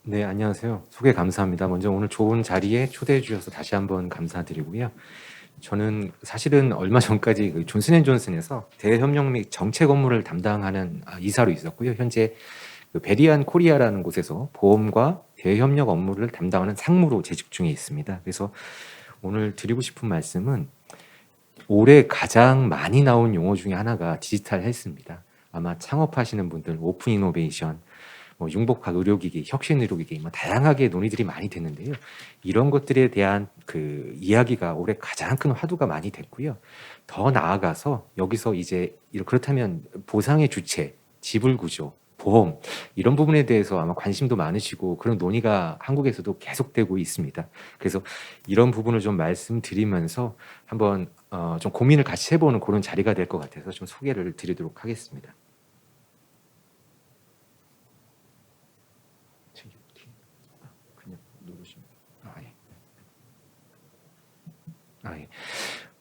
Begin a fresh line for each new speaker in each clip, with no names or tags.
네, 안녕하세요. 소개 감사합니다. 먼저 오늘 좋은 자리에 초대해 주셔서 다시 한번 감사드리고요. 저는 사실은 얼마 전까지 그 존슨앤존슨에서 대협력 및 정책 업무를 담당하는 이사로 있었고요. 현재 그 베리안 코리아라는 곳에서 보험과 대협력 업무를 담당하는 상무로 재직 중에 있습니다. 그래서 오늘 드리고 싶은 말씀은 올해 가장 많이 나온 용어 중에 하나가 디지털 헬스입니다. 아마 창업하시는 분들, 오픈 이노베이션, 융복합 의료기기, 혁신 의료기기, 다양하게 논의들이 많이 됐는데요. 이런 것들에 대한 그 이야기가 올해 가장 큰 화두가 많이 됐고요. 더 나아가서 여기서 이제 그렇다면 보상의 주체, 지불 구조, 보험 이런 부분에 대해서 아마 관심도 많으시고 그런 논의가 한국에서도 계속되고 있습니다. 그래서 이런 부분을 좀 말씀드리면서 한번 좀 고민을 같이 해보는 그런 자리가 될 것 같아서 좀 소개를 드리도록 하겠습니다. 그냥 누르시면 예. 예.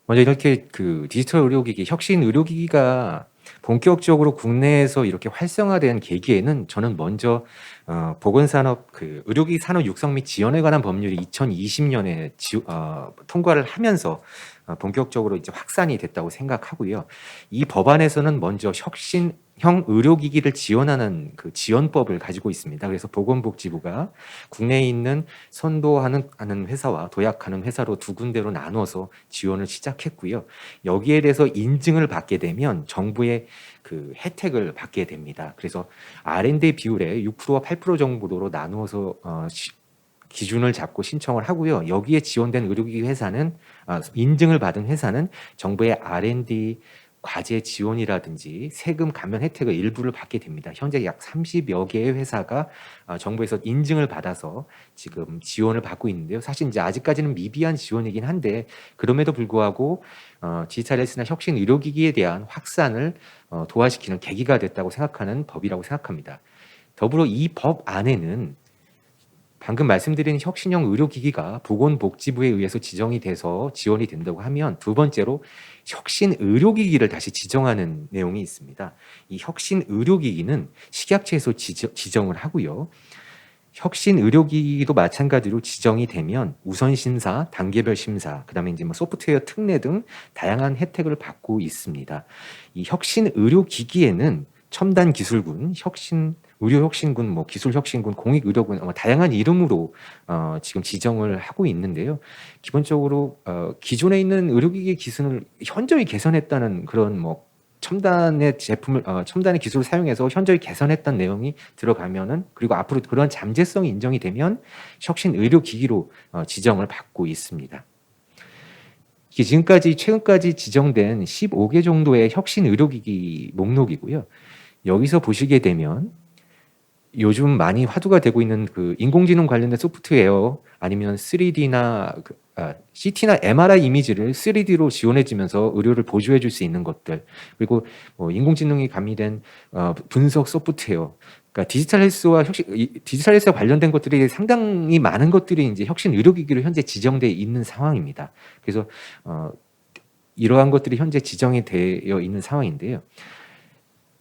먼저 이렇게 그 디지털 의료기기, 혁신 의료기기가 본격적으로 국내에서 이렇게 활성화된 계기에는 저는 먼저 보건산업 그 의료기기 산업 육성 및 지원에 관한 법률이 2020년에 통과를 하면서 본격적으로 이제 확산이 됐다고 생각하고요. 이 법안에서는 먼저 혁신형 의료기기를 지원하는 그 지원법을 가지고 있습니다. 그래서 보건복지부가 국내에 있는 선도하는 회사와 도약하는 회사로 두 군데로 나눠서 지원을 시작했고요. 여기에 대해서 인증을 받게 되면 정부의 그 혜택을 받게 됩니다. 그래서 R&D 비율의 6%와 8% 정도로 나누어서 기준을 잡고 신청을 하고요. 여기에 지원된 의료기기 회사는 인증을 받은 회사는 정부의 R&D 과제 지원이라든지 세금 감면 혜택을 일부를 받게 됩니다. 현재 약 30여 개의 회사가 정부에서 인증을 받아서 지금 지원을 받고 있는데요. 사실 이제 아직까지는 미비한 지원이긴 한데 그럼에도 불구하고 디지털 헬스나 혁신 의료기기에 대한 확산을 도와시키는 계기가 됐다고 생각하는 법이라고 생각합니다. 더불어 이 법 안에는 방금 말씀드린 혁신형 의료기기가 보건복지부에 의해서 지정이 돼서 지원이 된다고 하면 두 번째로 혁신 의료기기를 다시 지정하는 내용이 있습니다. 이 혁신 의료기기는 식약처에서 지정을 하고요. 혁신 의료기기도 마찬가지로 지정이 되면 우선 심사, 단계별 심사, 그다음에 이제 소프트웨어 특례 등 다양한 혜택을 받고 있습니다. 이 혁신 의료기기에는 첨단 기술군, 의료혁신군, 기술혁신군, 공익의료군 다양한 이름으로 지금 지정을 하고 있는데요. 기본적으로 기존에 있는 의료기기 기술을 현저히 개선했다는 그런 첨단의 기술을 사용해서 현저히 개선했던 내용이 들어가면은 그리고 앞으로 그런 잠재성이 인정이 되면 혁신 의료기기로 지정을 받고 있습니다. 이게 최근까지 지정된 15개 정도의 혁신 의료기기 목록이고요. 여기서 보시게 되면 요즘 많이 화두가 되고 있는 그 인공지능 관련된 소프트웨어 아니면 3D나 CT나 MRI 이미지를 3D로 지원해주면서 의료를 보조해줄 수 있는 것들 그리고 인공지능이 가미된 분석 소프트웨어 그러니까 디지털 헬스와 관련된 것들이 상당히 많은 것들이 이제 혁신 의료기기로 현재 지정돼 있는 상황입니다. 그래서 이러한 것들이 현재 지정이 되어 있는 상황인데요.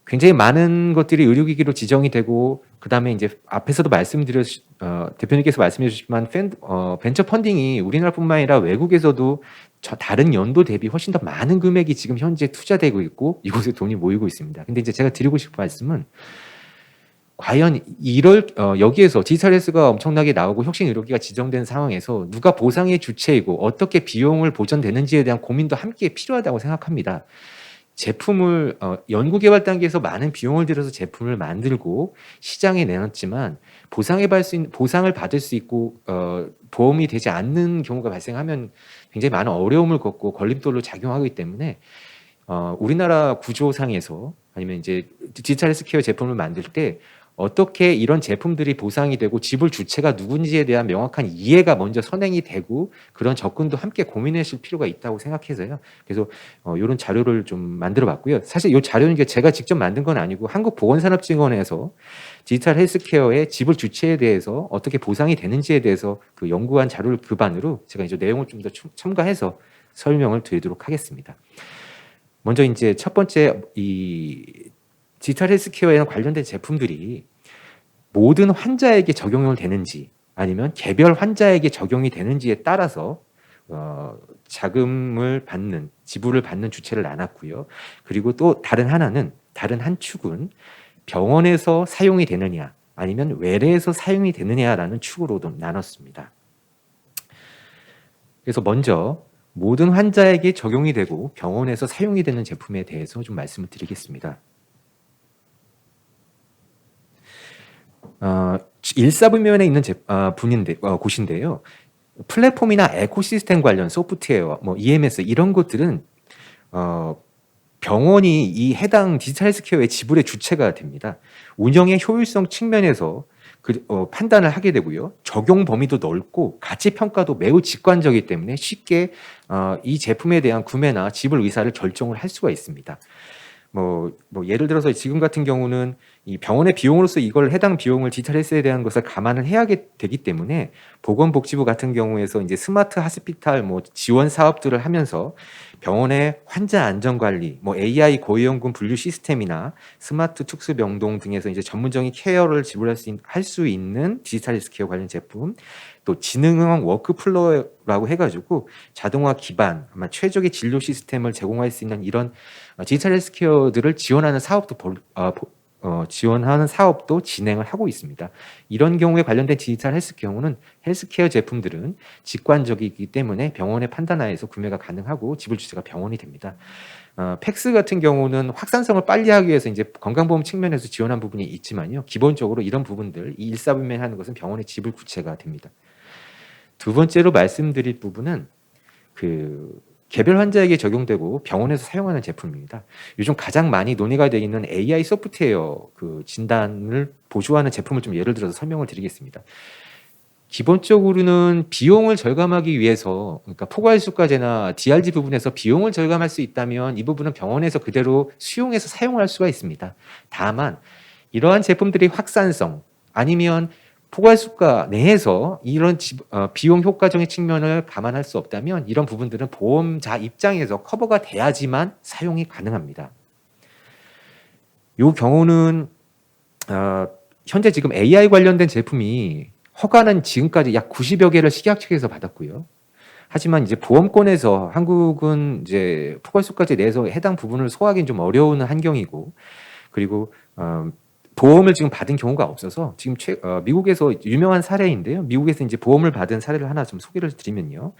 굉장히 많은 것들이 의료기기로 지정이 되고 그다음에 이제 앞에서도 대표님께서 말씀해 주셨지만 벤처 펀딩이 우리나라뿐만 아니라 외국에서도 다른 연도 대비 훨씬 더 많은 금액이 지금 현재 투자되고 있고 이곳에 돈이 모이고 있습니다. 근데 이제 제가 드리고 싶은 말씀은 과연 여기에서 디지털 헬스가 엄청나게 나오고 혁신 의료기가 지정된 상황에서 누가 보상의 주체이고 어떻게 비용을 보전되는지에 대한 고민도 함께 필요하다고 생각합니다. 제품을 연구개발 단계에서 많은 비용을 들여서 제품을 만들고 시장에 내놨지만 보상을 받을 수 있고 보험이 되지 않는 경우가 발생하면 굉장히 많은 어려움을 겪고 걸림돌로 작용하기 때문에 우리나라 구조상에서 아니면 이제 디지털 헬스케어 제품을 만들 때 어떻게 이런 제품들이 보상이 되고 지불 주체가 누군지에 대한 명확한 이해가 먼저 선행이 되고 그런 접근도 함께 고민하실 필요가 있다고 생각해서요. 그래서 이런 자료를 좀 만들어 봤고요. 사실 이 자료는 제가 직접 만든 건 아니고 한국보건산업진흥원에서 디지털 헬스케어의 지불 주체에 대해서 어떻게 보상이 되는지에 대해서 그 연구한 자료를 기반으로 제가 이제 내용을 좀 더 첨가해서 설명을 드리도록 하겠습니다. 먼저 이제 첫 번째 이 디지털 헬스케어에 관련된 제품들이 모든 환자에게 적용이 되는지 아니면 개별 환자에게 적용이 되는지에 따라서 자금을 받는 지불을 받는 주체를 나눴고요. 그리고 또 다른 한 축은 병원에서 사용이 되느냐 아니면 외래에서 사용이 되느냐라는 축으로도 나눴습니다. 그래서 먼저 모든 환자에게 적용이 되고 병원에서 사용이 되는 제품에 대해서 좀 말씀을 드리겠습니다. 1사분면에 있는 곳인데요. 플랫폼이나 에코시스템 관련 소프트웨어, EMS 이런 것들은 병원이 이 해당 디지털 헬스케어의 지불의 주체가 됩니다. 운영의 효율성 측면에서 판단을 하게 되고요. 적용 범위도 넓고 가치 평가도 매우 직관적이기 때문에 쉽게 이 제품에 대한 구매나 지불 의사를 결정을 할 수가 있습니다. 예를 들어서 지금 같은 경우는 이 병원의 비용으로서 이걸 해당 비용을 디지털 헬스에 대한 것을 감안을 해야 되기 때문에 보건복지부 같은 경우에서 이제 스마트 하스피탈 지원 사업들을 하면서 병원의 환자 안전 관리, AI 고위험군 분류 시스템이나 스마트 특수 병동 등에서 이제 전문적인 케어를 지불할 수 있는 디지털 헬스케어 관련 제품, 또 지능형 워크플로우라고 해가지고 자동화 기반 아마 최적의 진료 시스템을 제공할 수 있는 이런 디지털 헬스케어들을 지원하는 사업도 진행을 하고 있습니다. 이런 경우에 관련된 디지털 헬스케어 제품들은 직관적이기 때문에 병원의 판단하에서 구매가 가능하고 지불 주체가 병원이 됩니다. 팩스 같은 경우는 확산성을 빨리 하기 위해서 이제 건강보험 측면에서 지원한 부분이 있지만요. 기본적으로 이런 부분들, 이 일사분면하는 것은 병원의 지불 주체가 됩니다. 두 번째로 말씀드릴 부분은 개별 환자에게 적용되고 병원에서 사용하는 제품입니다. 요즘 가장 많이 논의가 되어 있는 AI 소프트웨어 진단을 보조하는 제품을 좀 예를 들어서 설명을 드리겠습니다. 기본적으로는 비용을 절감하기 위해서, 그러니까 포괄수가제나 DRG 부분에서 비용을 절감할 수 있다면 이 부분은 병원에서 그대로 수용해서 사용할 수가 있습니다. 다만 이러한 제품들이 확산성 아니면 포괄수가 내에서 이런 비용 효과적인 측면을 감안할 수 없다면 이런 부분들은 보험자 입장에서 커버가 돼야지만 사용이 가능합니다. 이 경우는 현재 지금 AI 관련된 제품이 허가는 지금까지 약 90여 개를 식약 측에서 받았고요. 하지만 이제 보험권에서 한국은 이제 포괄수가제 내에서 해당 부분을 소화하기는 좀 어려운 환경이고, 그리고 보험을 지금 받은 경우가 없어서 지금 미국에서 유명한 사례인데요. 미국에서 이제 보험을 받은 사례를 하나 좀 소개를 드리면요.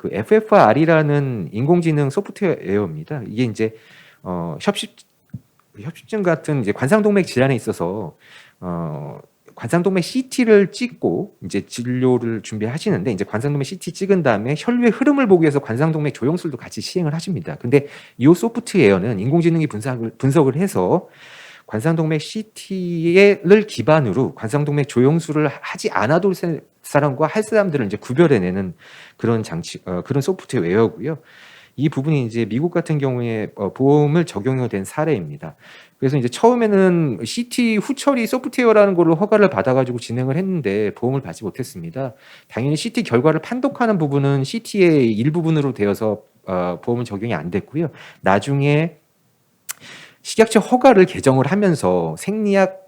FFR이라는 인공지능 소프트웨어입니다. 이게 이제 협심증 같은 이제 관상동맥 질환에 있어서 관상동맥 CT를 찍고 이제 진료를 준비하시는데, 이제 관상동맥 CT 찍은 다음에 혈류의 흐름을 보기 위해서 관상동맥 조영술도 같이 시행을 하십니다. 근데 이 소프트웨어는 인공지능이 분석을 해서 관상동맥 CT를 기반으로 관상동맥 조영술을 하지 않아도 사람과 할 사람들을 이제 구별해내는 그런 그런 소프트웨어고요. 이 부분이 이제 미국 같은 경우에 보험을 적용된 사례입니다. 그래서 이제 처음에는 CT 후처리 소프트웨어라는 걸로 허가를 받아가지고 진행을 했는데 보험을 받지 못했습니다. 당연히 CT 결과를 판독하는 부분은 CT의 일부분으로 되어서 보험은 적용이 안 됐고요. 나중에 식약 측 허가를 개정을 하면서 생리학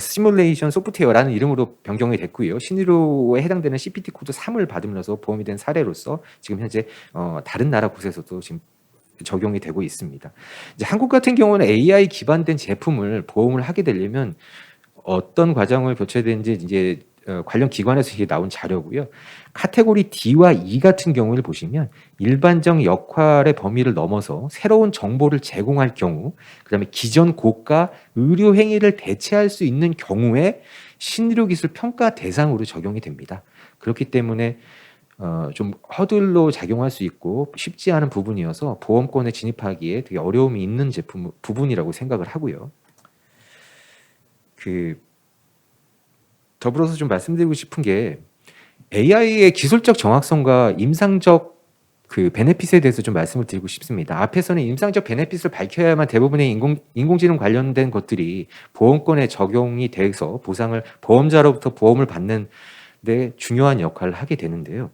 시뮬레이션 소프트웨어라는 이름으로 변경이 됐고요. 신의료에 해당되는 CPT 코드 3을 받으면서 보험이 된 사례로서 지금 현재 다른 나라 곳에서도 지금 적용이 되고 있습니다. 이제 한국 같은 경우는 AI 기반된 제품을 보험을 하게 되려면 어떤 과정을 거쳐야 되는지 이제 관련 기관에서 이게 나온 자료고요. 카테고리 D와 E 같은 경우를 보시면 일반적 역할의 범위를 넘어서 새로운 정보를 제공할 경우, 그다음에 기존 고가 의료 행위를 대체할 수 있는 경우에 신의료기술 평가 대상으로 적용이 됩니다. 그렇기 때문에 좀 허들로 작용할 수 있고 쉽지 않은 부분이어서 보험권에 진입하기에 되게 어려움이 있는 부분이라고 생각을 하고요. 더불어서 좀 말씀드리고 싶은 게 AI의 기술적 정확성과 임상적 베네핏에 대해서 좀 말씀을 드리고 싶습니다. 앞에서는 임상적 베네핏을 밝혀야만 대부분의 인공지능 관련된 것들이 보험권에 적용이 돼서 보험자로부터 보험을 받는 데 중요한 역할을 하게 되는데요.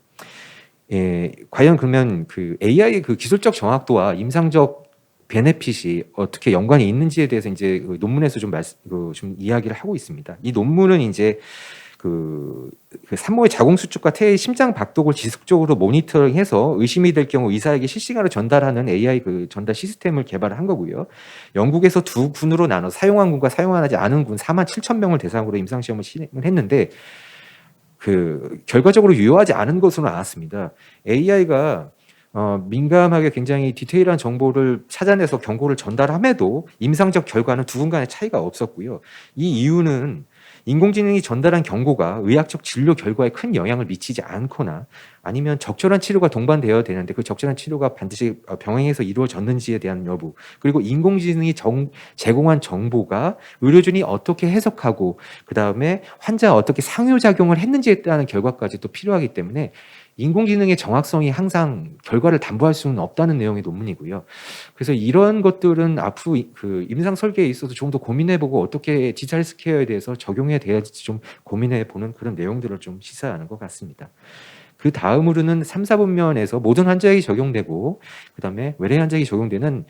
과연 그러면 AI의 기술적 정확도와 임상적 베네핏이 어떻게 연관이 있는지에 대해서 이제 그 논문에서 좀 이야기를 하고 있습니다. 이 논문은 이제 그 산모의 자궁 수축과 태의 심장 박동을 지속적으로 모니터링해서 의심이 될 경우 의사에게 실시간으로 전달하는 AI 그 전달 시스템을 개발을 한 거고요. 영국에서 두 군으로 나눠 사용한 군과 사용하지 않은 군 47,000명을 대상으로 임상 시험을 진행을 했는데 결과적으로 유효하지 않은 것으로 나왔습니다. AI가 민감하게 굉장히 디테일한 정보를 찾아내서 경고를 전달함에도 임상적 결과는 두 군 간의 차이가 없었고요. 이 이유는 인공지능이 전달한 경고가 의학적 진료 결과에 큰 영향을 미치지 않거나 아니면 적절한 치료가 동반되어야 되는데 그 적절한 치료가 반드시 병행해서 이루어졌는지에 대한 여부, 그리고 인공지능이 제공한 정보가 의료진이 어떻게 해석하고 그다음에 환자와 어떻게 상호작용을 했는지에 따른 결과까지도 필요하기 때문에 인공지능의 정확성이 항상 결과를 담보할 수는 없다는 내용의 논문이고요. 그래서 이런 것들은 앞으로 그 임상 설계에 있어서 좀 더 고민해보고 어떻게 디지털 헬스케어에 대해서 적용해야 될지 좀 고민해보는 그런 내용들을 좀 시사하는 것 같습니다. 그 다음으로는 3, 4분면에서 모든 환자에게 적용되고 그다음에 외래 환자에게 적용되는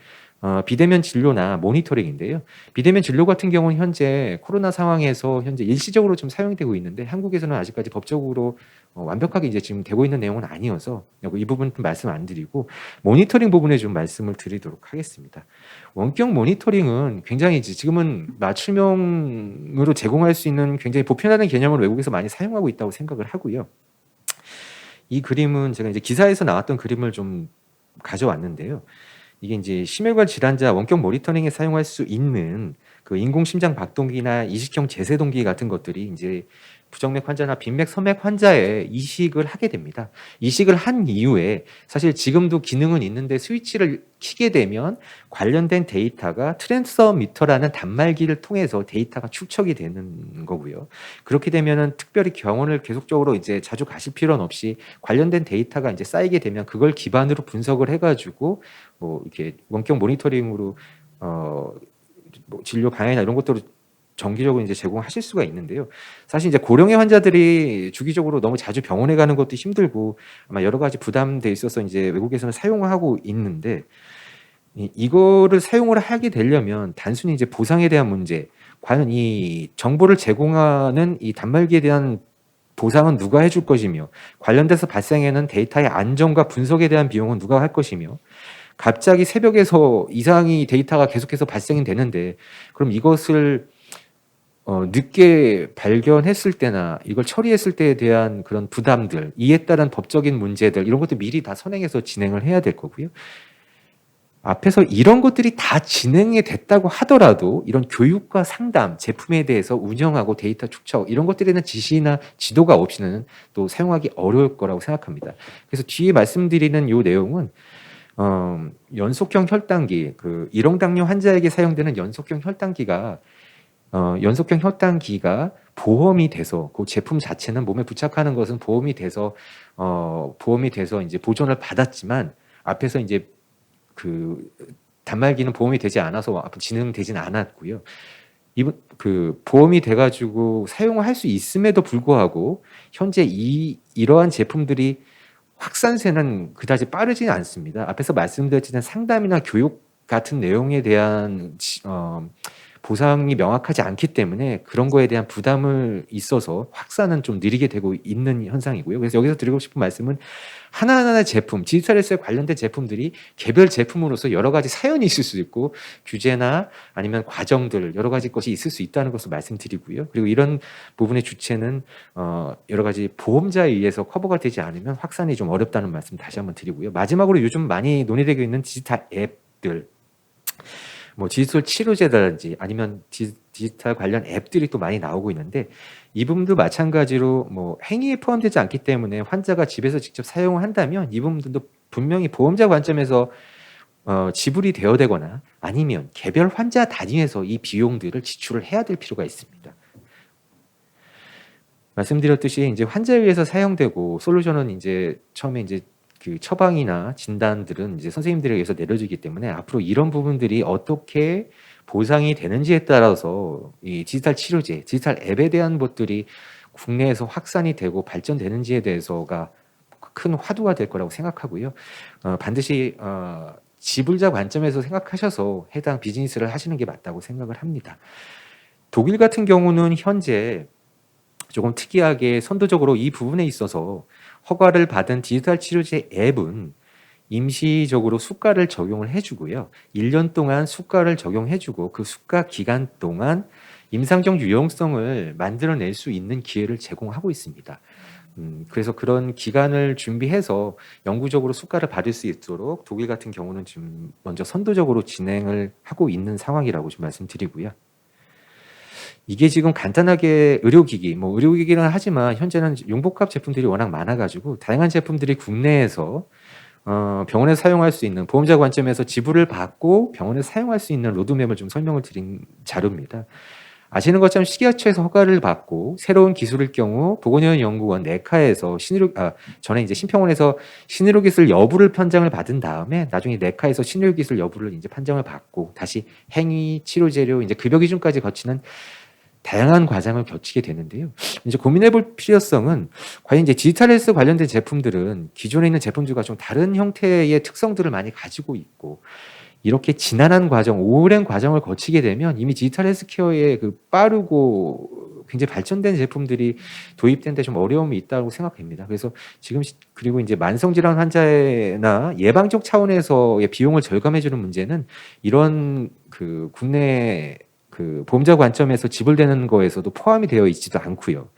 비대면 진료나 모니터링인데요. 비대면 진료 같은 경우는 현재 코로나 상황에서 현재 일시적으로 좀 사용되고 있는데 한국에서는 아직까지 법적으로 완벽하게 이제 지금 되고 있는 내용은 아니어서 이 부분 좀 말씀 안 드리고 모니터링 부분에 좀 말씀을 드리도록 하겠습니다. 원격 모니터링은 굉장히 지금은 맞춤형으로 제공할 수 있는 굉장히 보편화된 개념을 외국에서 많이 사용하고 있다고 생각을 하고요. 이 그림은 제가 이제 기사에서 나왔던 그림을 좀 가져왔는데요. 이게 이제 심혈관 질환자 원격 모니터링에 사용할 수 있는 그 인공 심장 박동기나 이식형 제세동기 같은 것들이 이제 부정맥 환자나 빈맥 선맥 환자에 이식을 하게 됩니다. 이식을 한 이후에 사실 지금도 기능은 있는데 스위치를 켜게 되면 관련된 데이터가 트랜스미터라는 단말기를 통해서 데이터가 축적이 되는 거고요. 그렇게 되면은 특별히 병원을 계속적으로 이제 자주 가실 필요는 없이 관련된 데이터가 이제 쌓이게 되면 그걸 기반으로 분석을 해가지고 뭐 이렇게 원격 모니터링으로 뭐 진료 방향이나 이런 것들을 정기적으로 이제 제공하실 수가 있는데요. 사실 이제 고령의 환자들이 주기적으로 너무 자주 병원에 가는 것도 힘들고 아마 여러 가지 부담돼 있어서 이제 외국에서는 사용을 하고 있는데 이거를 사용을 하게 되려면 단순히 이제 보상에 대한 문제, 과연 이 정보를 제공하는 이 단말기에 대한 보상은 누가 해줄 것이며 관련돼서 발생하는 데이터의 안정과 분석에 대한 비용은 누가 할 것이며 갑자기 새벽에서 이상이 데이터가 계속해서 발생이 되는데 그럼 이것을 늦게 발견했을 때나 이걸 처리했을 때에 대한 그런 부담들, 이에 따른 법적인 문제들 이런 것들 미리 다 선행해서 진행을 해야 될 거고요. 앞에서 이런 것들이 다 진행이 됐다고 하더라도 이런 교육과 상담, 제품에 대해서 운영하고 데이터 축적 이런 것들에 대한 지시나 지도가 없이는 또 사용하기 어려울 거라고 생각합니다. 그래서 뒤에 말씀드리는 이 내용은 연속형 혈당기, 그 일형당뇨 환자에게 사용되는 연속형 혈당기가 보험이 돼서 그 제품 자체는 몸에 부착하는 것은 보험이 돼서 이제 보존을 받았지만 앞에서 이제 그 단말기는 보험이 되지 않아서 진행되지는 않았고요. 그 보험이 돼가지고 사용을 할 수 있음에도 불구하고 현재 이러한 제품들이 확산세는 그다지 빠르지는 않습니다. 앞에서 말씀드렸지만 상담이나 교육 같은 내용에 대한 보상이 명확하지 않기 때문에 그런 거에 대한 부담을 있어서 확산은 좀 느리게 되고 있는 현상이고요. 그래서 여기서 드리고 싶은 말씀은 하나하나의 제품, 디지털 헬스에 관련된 제품들이 개별 제품으로서 여러 가지 사연이 있을 수 있고 규제나 아니면 과정들 여러 가지 것이 있을 수 있다는 것을 말씀드리고요. 그리고 이런 부분의 주체는 여러 가지 보험자에 의해서 커버가 되지 않으면 확산이 좀 어렵다는 말씀 다시 한번 드리고요. 마지막으로 요즘 많이 논의되고 있는 디지털 앱들, 뭐 디지털 치료제라든지 아니면 디지털 관련 앱들이 또 많이 나오고 있는데 이 부분도 마찬가지로 뭐 행위에 포함되지 않기 때문에 환자가 집에서 직접 사용을 한다면 이 부분들도 분명히 보험자 관점에서 지불이 되어야 되거나 아니면 개별 환자 단위에서 이 비용들을 지출을 해야 될 필요가 있습니다. 말씀드렸듯이 이제 환자에 의해서 사용되고 솔루션은 이제 처음에 이제 그 처방이나 진단들은 이제 선생님들에 의해서 내려지기 때문에 앞으로 이런 부분들이 어떻게 보상이 되는지에 따라서 이 디지털 치료제, 디지털 앱에 대한 것들이 국내에서 확산이 되고 발전되는지에 대해서가 큰 화두가 될 거라고 생각하고요. 반드시 지불자 관점에서 생각하셔서 해당 비즈니스를 하시는 게 맞다고 생각을 합니다. 독일 같은 경우는 현재 조금 특이하게 선도적으로 이 부분에 있어서 허가를 받은 디지털 치료제 앱은 임시적으로 수가를 적용을 해주고요. 1년 동안 수가를 적용해주고 그 수가 기간 동안 임상적 유용성을 만들어낼 수 있는 기회를 제공하고 있습니다. 그래서 그런 기간을 준비해서 영구적으로 수가를 받을 수 있도록 독일 같은 경우는 지금 먼저 선도적으로 진행을 하고 있는 상황이라고 좀 말씀드리고요. 이게 지금 간단하게 의료기기, 뭐 의료기기는 하지만 현재는 융복합 제품들이 워낙 많아가지고 다양한 제품들이 국내에서 병원에서 사용할 수 있는 보험자 관점에서 지불을 받고 병원에서 사용할 수 있는 로드맵을 좀 설명을 드린 자료입니다. 아시는 것처럼 식약처에서 허가를 받고 새로운 기술일 경우 보건의료연구원 내카에서 전에 이제 심평원에서 신의료기술 여부를 판정을 받은 다음에 나중에 내카에서 신의료기술 여부를 이제 판정을 받고 다시 행위, 치료재료, 이제 급여 기준까지 거치는 다양한 과정을 거치게 되는데요. 이제 고민해볼 필요성은 과연 이제 디지털 헬스 관련된 제품들은 기존에 있는 제품들과 좀 다른 형태의 특성들을 많이 가지고 있고 이렇게 지난한 과정, 오랜 과정을 거치게 되면 이미 디지털 헬스케어의 그 빠르고 굉장히 발전된 제품들이 도입된 데 좀 어려움이 있다고 생각합니다. 그래서 지금 그리고 이제 만성질환 환자나 예방적 차원에서의 비용을 절감해주는 문제는 이런 그 국내 그 보험자 관점에서 지불되는 거에서도 포함이 되어 있지도 않고요.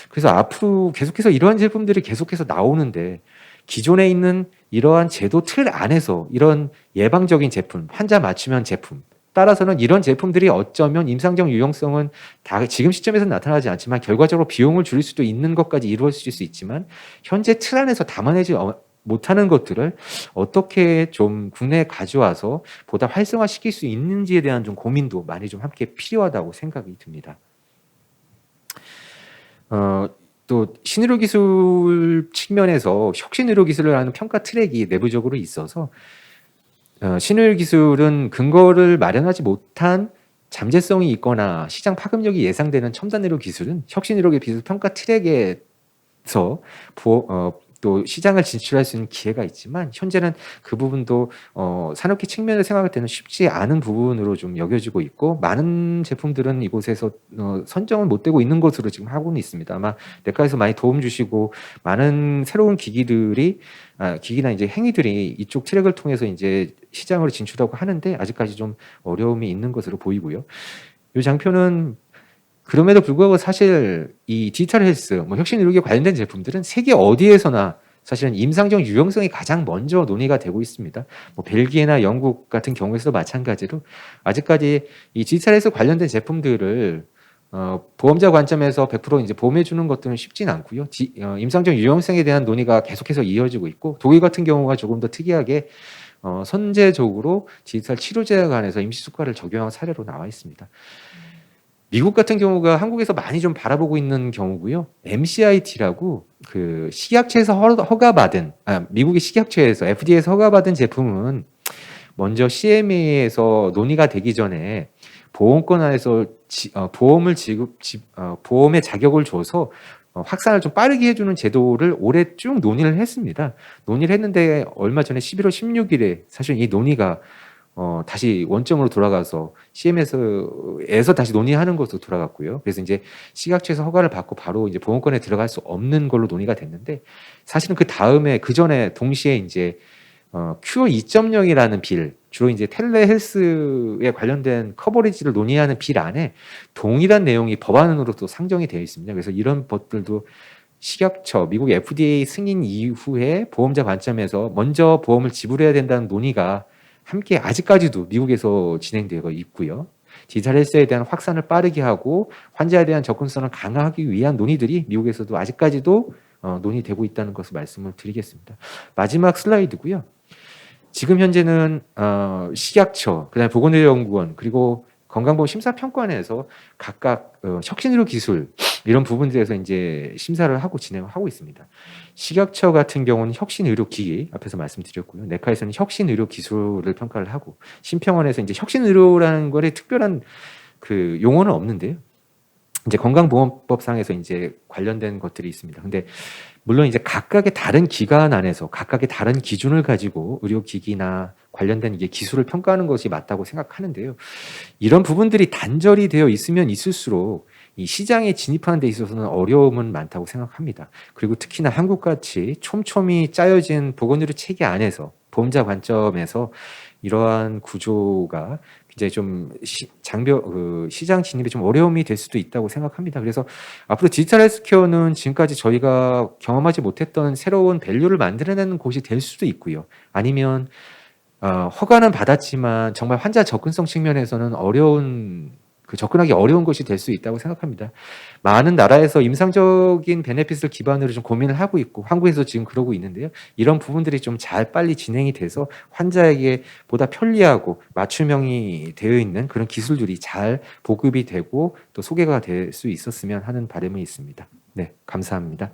그래서 앞으로 계속해서 이러한 제품들이 계속해서 나오는데 기존에 있는 이러한 제도 틀 안에서 이런 예방적인 제품, 환자 맞춤형 제품, 따라서는 이런 제품들이 어쩌면 임상적 유용성은 다 지금 시점에서 나타나지 않지만 결과적으로 비용을 줄일 수도 있는 것까지 이루어질 수 있지만 현재 틀 안에서 담아내지 못하는 것들을 어떻게 좀 국내에 가져와서 보다 활성화시킬 수 있는지에 대한 좀 고민도 많이 좀 함께 필요하다고 생각이 듭니다. 또 신의료기술 측면에서 혁신의료기술을 하는 평가 트랙이 내부적으로 있어서 신의료기술은 근거를 마련하지 못한 잠재성이 있거나 시장 파급력이 예상되는 첨단 의료 기술은 혁신의료기술 평가 트랙에서 또 시장을 진출할 수 있는 기회가 있지만 현재는 그 부분도 산업계 측면을 생각할 때는 쉽지 않은 부분으로 좀 여겨지고 있고 많은 제품들은 이곳에서 선정은 못 되고 있는 것으로 지금 하고는 있습니다. 아마 내과에서 많이 도움 주시고 많은 새로운 기기나 이제 행위들이 이쪽 트랙을 통해서 이제 시장으로 진출하고 하는데 아직까지 좀 어려움이 있는 것으로 보이고요. 이 장표는 그럼에도 불구하고 사실 이 디지털 헬스, 뭐 혁신 의료기에 관련된 제품들은 세계 어디에서나 사실은 임상적 유용성이 가장 먼저 논의가 되고 있습니다. 뭐 벨기에나 영국 같은 경우에서도 마찬가지로 아직까지 이 디지털 헬스 관련된 제품들을 보험자 관점에서 100% 이제 보험해 주는 것들은 쉽진 않고요. 임상적 유용성에 대한 논의가 계속해서 이어지고 있고 독일 같은 경우가 조금 더 특이하게 선제적으로 디지털 치료제에 관해서 임시수가를 적용한 사례로 나와 있습니다. 미국 같은 경우가 한국에서 많이 좀 바라보고 있는 경우고요. MCIT라고 그 식약처에서 허가받은 미국의 식약처에서 FDA에서 허가받은 제품은 먼저 CMA에서 논의가 되기 전에 보험권 안에서 보험의 자격을 줘서 확산을 좀 빠르게 해주는 제도를 올해 쭉 논의를 했습니다. 논의를 했는데 얼마 전에 11월 16일에 사실 이 논의가 다시 원점으로 돌아가서 CMS에서 다시 논의하는 것으로 돌아갔고요. 그래서 이제 식약처에서 허가를 받고 바로 이제 보험권에 들어갈 수 없는 걸로 논의가 됐는데 사실은 그 다음에 그 전에 동시에 이제 큐어 2.0이라는 빌, 주로 이제 텔레헬스에 관련된 커버리지를 논의하는 빌 안에 동일한 내용이 법안으로 또 상정이 되어 있습니다. 그래서 이런 것들도 식약처, 미국 FDA 승인 이후에 보험자 관점에서 먼저 보험을 지불해야 된다는 논의가 함께 아직까지도 미국에서 진행되고 있고요. 디지털 헬스에 대한 확산을 빠르게 하고 환자에 대한 접근성을 강화하기 위한 논의들이 미국에서도 아직까지도 논의되고 있다는 것을 말씀을 드리겠습니다. 마지막 슬라이드고요. 지금 현재는 식약처, 그다음에 보건의료연구원 그리고 건강보험 심사평가원에서 각각 혁신의료 기술 이런 부분들에서 이제 심사를 하고 진행하고 있습니다. 식약처 같은 경우는 혁신의료기기 앞에서 말씀드렸고요. 내과에서는 혁신의료기술을 평가를 하고 심평원에서 이제 혁신의료라는 거에 특별한 그 용어는 없는데요. 이제 건강보험법상에서 이제 관련된 것들이 있습니다. 근데 물론 이제 각각의 다른 기관 안에서 각각의 다른 기준을 가지고 의료기기나 관련된 이게 기술을 평가하는 것이 맞다고 생각하는데요. 이런 부분들이 단절이 되어 있으면 있을수록 이 시장에 진입하는 데 있어서는 어려움은 많다고 생각합니다. 그리고 특히나 한국같이 촘촘히 짜여진 보건의료 체계 안에서 보험자 관점에서 이러한 구조가 굉장히 좀 시장 진입에 좀 어려움이 될 수도 있다고 생각합니다. 그래서 앞으로 디지털 헬스케어는 지금까지 저희가 경험하지 못했던 새로운 밸류를 만들어내는 곳이 될 수도 있고요. 아니면 허가는 받았지만 정말 환자 접근성 측면에서는 접근하기 어려운 것이 될 수 있다고 생각합니다. 많은 나라에서 임상적인 베네핏을 기반으로 좀 고민을 하고 있고 한국에서 지금 그러고 있는데요. 이런 부분들이 좀 잘 빨리 진행이 돼서 환자에게 보다 편리하고 맞춤형이 되어 있는 그런 기술들이 잘 보급이 되고 또 소개가 될 수 있었으면 하는 바람이 있습니다. 네, 감사합니다.